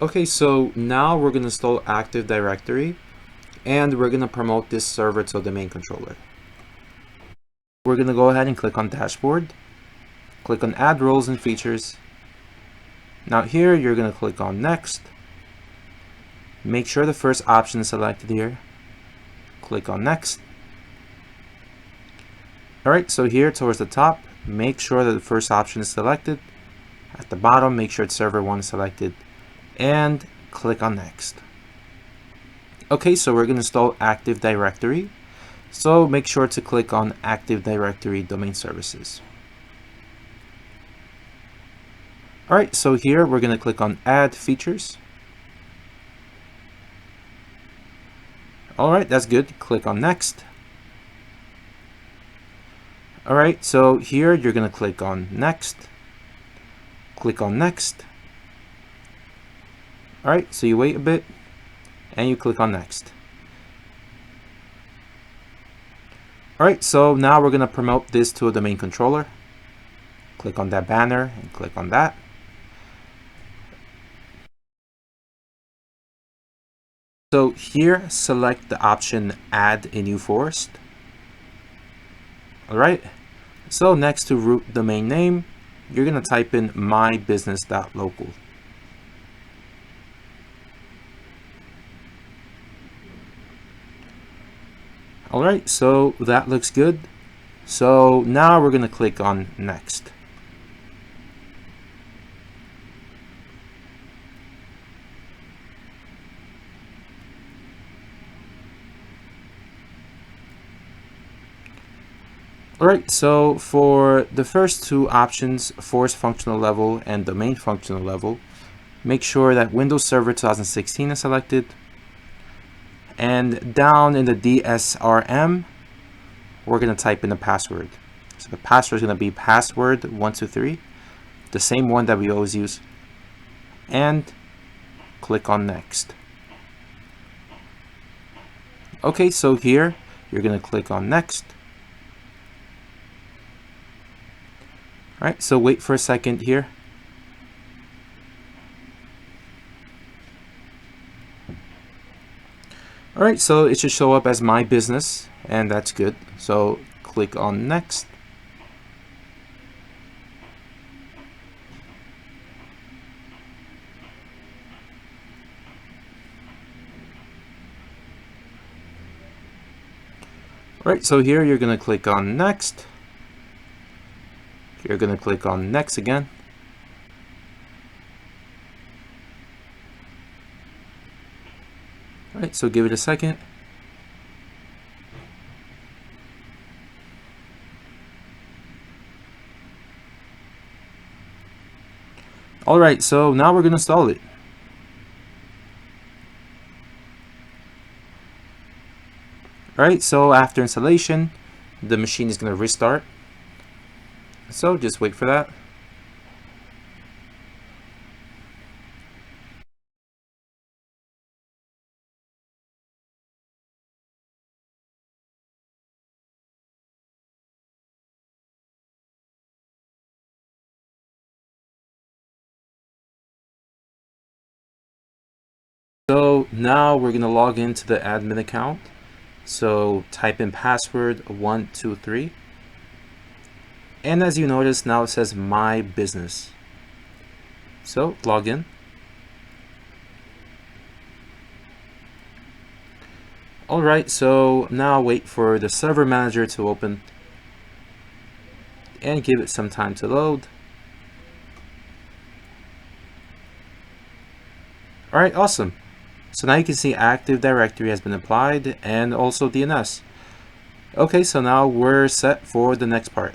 Okay, so now we're going to install Active Directory and we're going to promote this server to the main controller. We're going to go ahead and click on Dashboard, click on Add Roles and Features. Now here you're going to click on Next. Make sure the first option is selected here. Click on Next. Alright, so here towards the top, make sure that the first option is selected. At the bottom, make sure it's Server 1 is selected. And click on Next. Okay, so we're going to install Active Directory. So make sure to click on Active Directory Domain Services. Alright, so here we're going to click on Add Features. Alright, that's good. Click on Next. Alright, so here you're going to click on Next. Click on Next. Alright, so you wait a bit and you click on Next. Alright, so now we're going to promote this to a domain controller. Click on that banner and click on that. So here, select the option Add a New Forest. Alright, so next to root domain name, you're going to type in mybusiness.local. Alright, so that looks good. So now we're going to click on Next. Alright, so for the first two options, Forest Functional Level and Domain Functional Level, make sure that Windows Server 2016 is selected. And down in the DSRM, we're going to type in the password. So the password is going to be password123, the same one that we always use. And click on Next. Okay, so here you're going to click on Next. Alright, so wait for a second here. Alright, so it should show up as My Business, and that's good. So click on Next. Alright, so here you're going to click on Next. You're going to click on Next again. Alright, so give it a second. Alright, so now we're going to install it. Alright, so after installation, the machine is going to restart. So just wait for that. So now we're going to log into the admin account. So type in password 123. And as you notice, now it says My Business. So log in. Alright, so now wait for the server manager to open and give it some time to load. Alright, awesome. So now you can see Active Directory has been applied and also DNS. Okay, so now we're set for the next part.